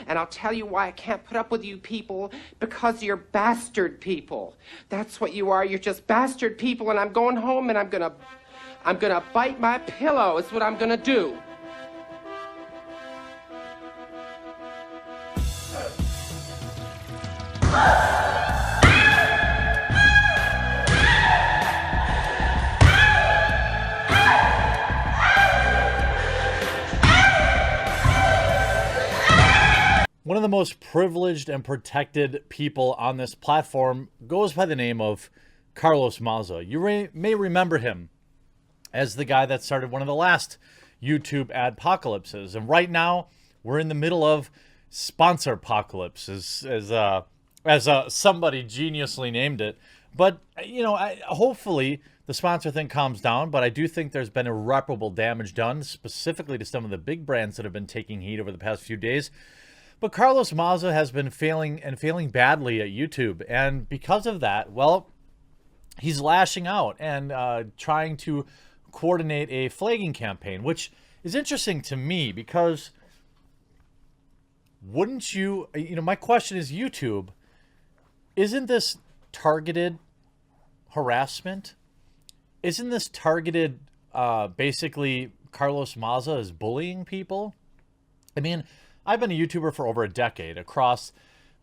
And I'll tell you why I can't put up with you people, because you're bastard people. That's what you are. You're just bastard people, and I'm going home and I'm gonna bite my pillow is what I'm gonna do. One of the most privileged and protected people on this platform goes by the name of Carlos Maza. You may remember him as the guy that started one of the last YouTube adpocalypses. And right now, we're in the middle of sponsor apocalypse, as somebody geniusly named it. But, you know, hopefully the sponsor thing calms down, but I do think there's been irreparable damage done, specifically to some of the big brands that have been taking heat over the past few days. But Carlos Maza has been failing badly at YouTube. And because of that, well, he's lashing out and trying to coordinate a flagging campaign, which is interesting to me because wouldn't you, my question is, YouTube, isn't this targeted harassment? Isn't this targeted, basically, Carlos Maza is bullying people? I mean, I've been a YouTuber for over a decade across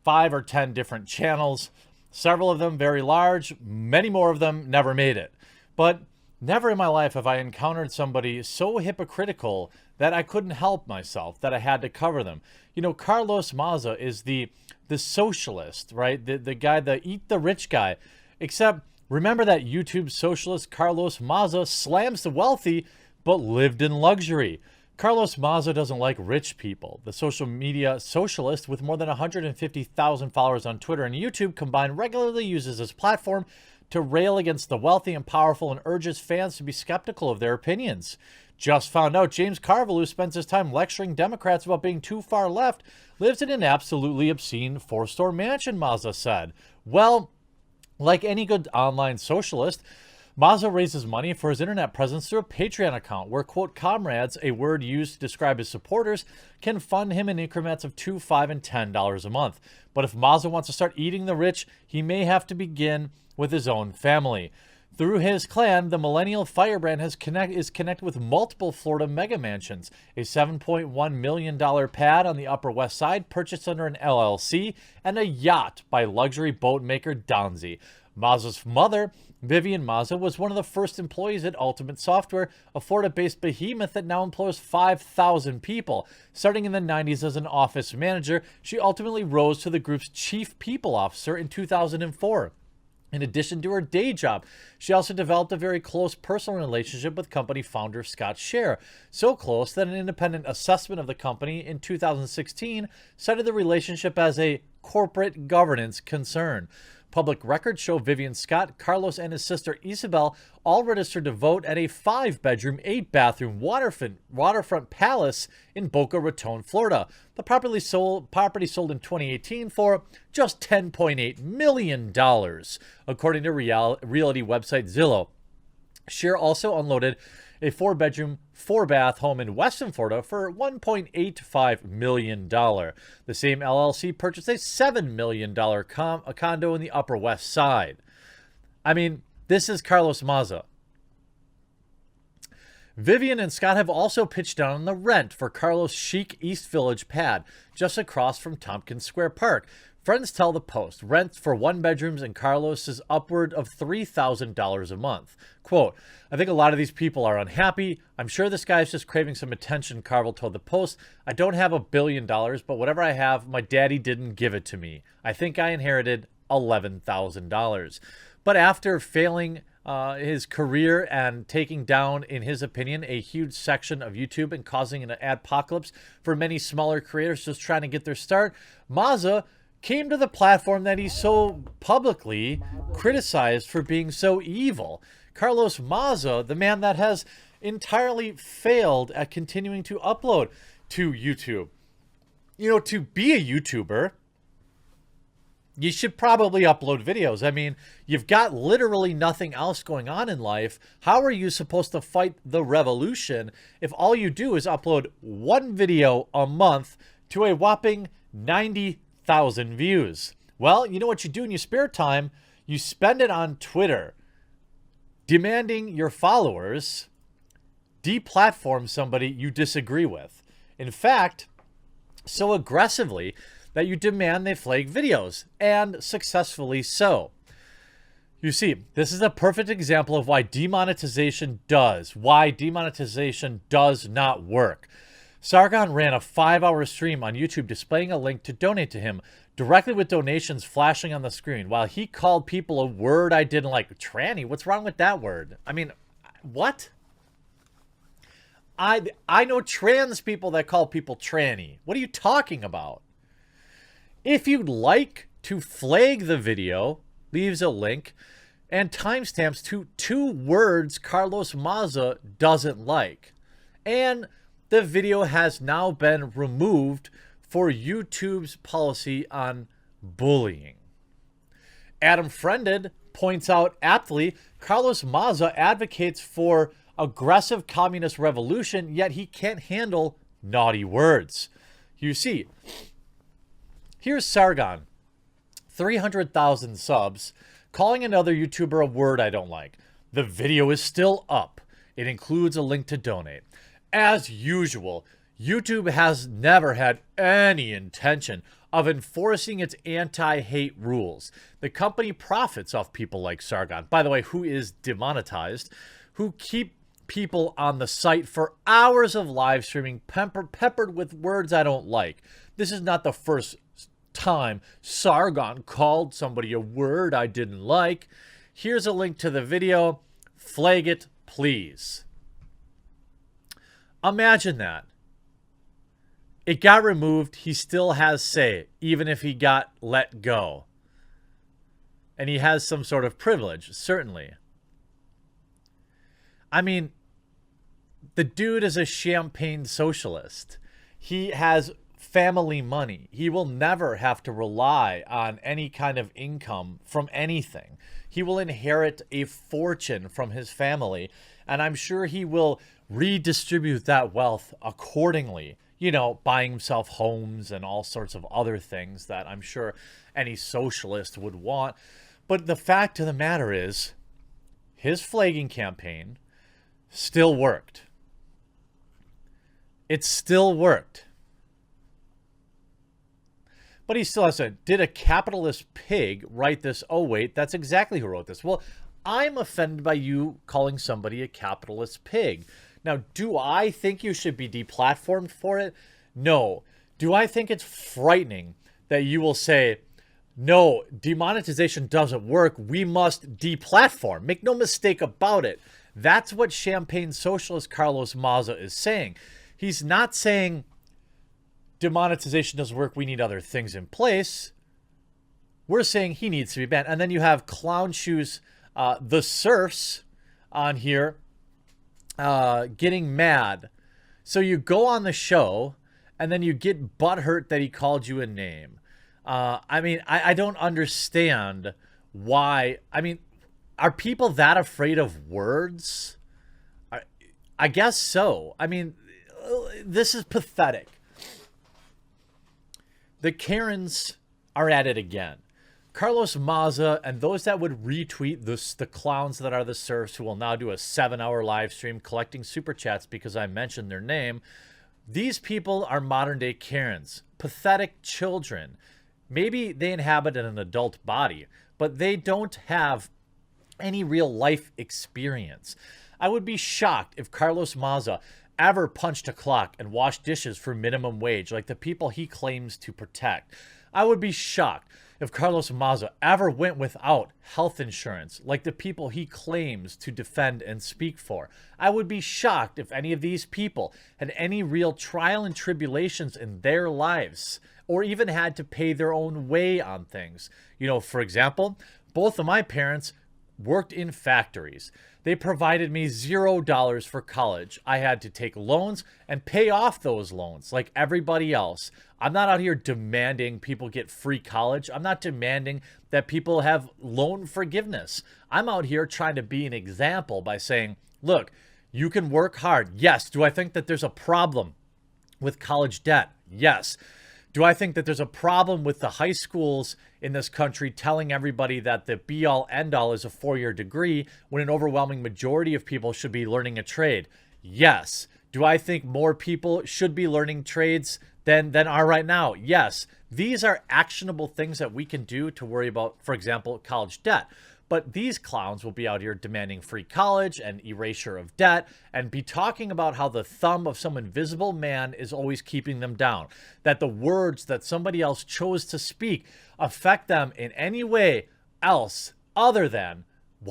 5 or 10 different channels, several of them very large, many more of them never made it. But never in my life have I encountered somebody so hypocritical that I couldn't help myself, that I had to cover them. You know, Carlos Maza is the socialist, right? The guy, the eat the rich guy. Except remember that YouTube socialist Carlos Maza slams the wealthy but lived in luxury. Carlos Maza doesn't like rich people. The social media socialist with more than 150,000 followers on Twitter and YouTube combined regularly uses his platform to rail against the wealthy and powerful and urges fans to be skeptical of their opinions. Just found out James Carville, who spends his time lecturing Democrats about being too far left, lives in an absolutely obscene 4-store mansion, Maza said. Well, like any good online socialist, Maza raises money for his internet presence through a Patreon account where, quote, comrades, a word used to describe his supporters, can fund him in increments of $2, $5, and $10 a month. But if Maza wants to start eating the rich, he may have to begin with his own family. Through his clan, the millennial firebrand is connected with multiple Florida mega mansions, a $7.1 million pad on the Upper West Side purchased under an LLC, and a yacht by luxury boat maker Donzi. Maza's mother, Vivian Maza, was one of the first employees at Ultimate Software, a Florida-based behemoth that now employs 5,000 people. Starting in the 90s as an office manager, she ultimately rose to the group's chief people officer in 2004. In addition to her day job, she also developed a very close personal relationship with company founder Scott Scher, so close that an independent assessment of the company in 2016 cited the relationship as a corporate governance concern. Public records show Vivian Scott, Carlos, and his sister Isabel all registered to vote at a 5-bedroom, 8-bathroom waterfront palace in Boca Raton, Florida. The property sold in 2018 for just $10.8 million, according to reality website Zillow. Scher also unloaded a 4-bedroom, 4-bath home in Weston, Florida for $1.85 million. The same LLC purchased a $7 million condo in the Upper West Side. I mean, this is Carlos Maza. Vivian and Scott have also pitched down on the rent for Carlos' chic East Village pad, just across from Tompkins Square Park. Friends tell the Post, rent for 1-bedrooms in Carlos is upward of $3,000 a month. Quote, I think a lot of these people are unhappy. I'm sure this guy's just craving some attention, Carville told the Post. I don't have $1 billion, but whatever I have, my daddy didn't give it to me. I think I inherited $11,000. But after failing his career and taking down, in his opinion, a huge section of YouTube and causing an adpocalypse for many smaller creators just trying to get their start, Maza came to the platform that he so publicly criticized for being so evil. Carlos Maza, the man that has entirely failed at continuing to upload to YouTube. You know, to be a YouTuber, you should probably upload videos. I mean, you've got literally nothing else going on in life. How are you supposed to fight the revolution if all you do is upload one video a month to a whopping 90,000 views. Well, you know what you do in your spare time? You spend it on Twitter, demanding your followers deplatform somebody you disagree with. In fact, so aggressively that you demand they flag videos, and successfully so. You see, this is a perfect example of why demonetization does not work. Sargon ran a 5-hour stream on YouTube displaying a link to donate to him, directly with donations flashing on the screen, while he called people a word I didn't like. Tranny? What's wrong with that word? I mean, what? I know trans people that call people tranny. What are you talking about? If you'd like to flag the video, leaves a link and timestamps to 2 words Carlos Maza doesn't like. And the video has now been removed for YouTube's policy on bullying. Adam Friended points out aptly, Carlos Maza advocates for aggressive communist revolution, yet he can't handle naughty words. You see, here's Sargon, 300,000 subs, calling another YouTuber a word I don't like. The video is still up. It includes a link to donate. As usual, YouTube has never had any intention of enforcing its anti-hate rules. The company profits off people like Sargon, by the way, who is demonetized, who keep people on the site for hours of live streaming peppered with words I don't like. This is not the first time Sargon called somebody a word I didn't like. Here's a link to the video. Flag it, please. Imagine that. It got removed. He still has say, even if he got let go. And he has some sort of privilege, certainly. I mean, the dude is a champagne socialist. He has family money. He will never have to rely on any kind of income from anything. He will inherit a fortune from his family, and I'm sure he will redistribute that wealth accordingly. You know, buying himself homes and all sorts of other things that I'm sure any socialist would want. But the fact of the matter is, his flagging campaign still worked. It still worked. But he still has to, did a capitalist pig write this? Oh, wait, that's exactly who wrote this. Well, I'm offended by you calling somebody a capitalist pig. Now, do I think you should be deplatformed for it? No. Do I think it's frightening that you will say, no, demonetization doesn't work. We must deplatform. Make no mistake about it. That's what Champagne Socialist Carlos Maza is saying. He's not saying demonetization doesn't work. We need other things in place. We're saying he needs to be banned. And then you have Clown Shoes, the Surfs on here getting mad. So you go on the show and then you get butthurt that he called you a name. I mean, I don't understand why. I mean, are people that afraid of words? I guess so. I mean, this is pathetic. The Karens are at it again. Carlos Maza and those that would retweet the clowns that are the Surfs, who will now do a 7-hour live stream collecting super chats because I mentioned their name. These people are modern day Karens, pathetic children. Maybe they inhabit an adult body, but they don't have any real life experience. I would be shocked if Carlos Maza ever punched a clock and washed dishes for minimum wage like the people he claims to protect. I would be shocked if Carlos Maza ever went without health insurance like the people he claims to defend and speak for. I would be shocked if any of these people had any real trial and tribulations in their lives or even had to pay their own way on things. You know, for example, both of my parents worked in factories. They provided me $0 for college. I had to take loans and pay off those loans like everybody else. I'm not out here demanding people get free college. I'm not demanding that people have loan forgiveness. I'm out here trying to be an example by saying, look, you can work hard. Yes. Do I think that there's a problem with college debt? Yes. Do I think that there's a problem with the high schools in this country telling everybody that the be-all, end-all is a 4-year degree when an overwhelming majority of people should be learning a trade? Yes. Do I think more people should be learning trades than are right now? Yes. These are actionable things that we can do to worry about, for example, college debt. But these clowns will be out here demanding free college and erasure of debt and be talking about how the thumb of some invisible man is always keeping them down, that the words that somebody else chose to speak affect them in any way else other than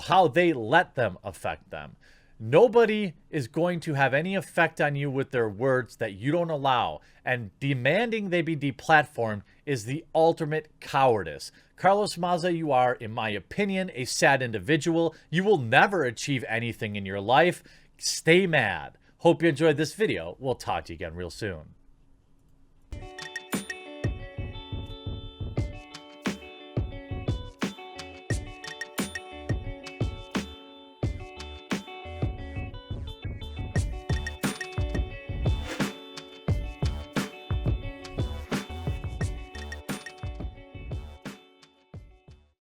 how they let them affect them. Nobody is going to have any effect on you with their words that you don't allow, and demanding they be deplatformed is the ultimate cowardice. Carlos Maza, you are, in my opinion, a sad individual. You will never achieve anything in your life. Stay mad. Hope you enjoyed this video. We'll talk to you again real soon.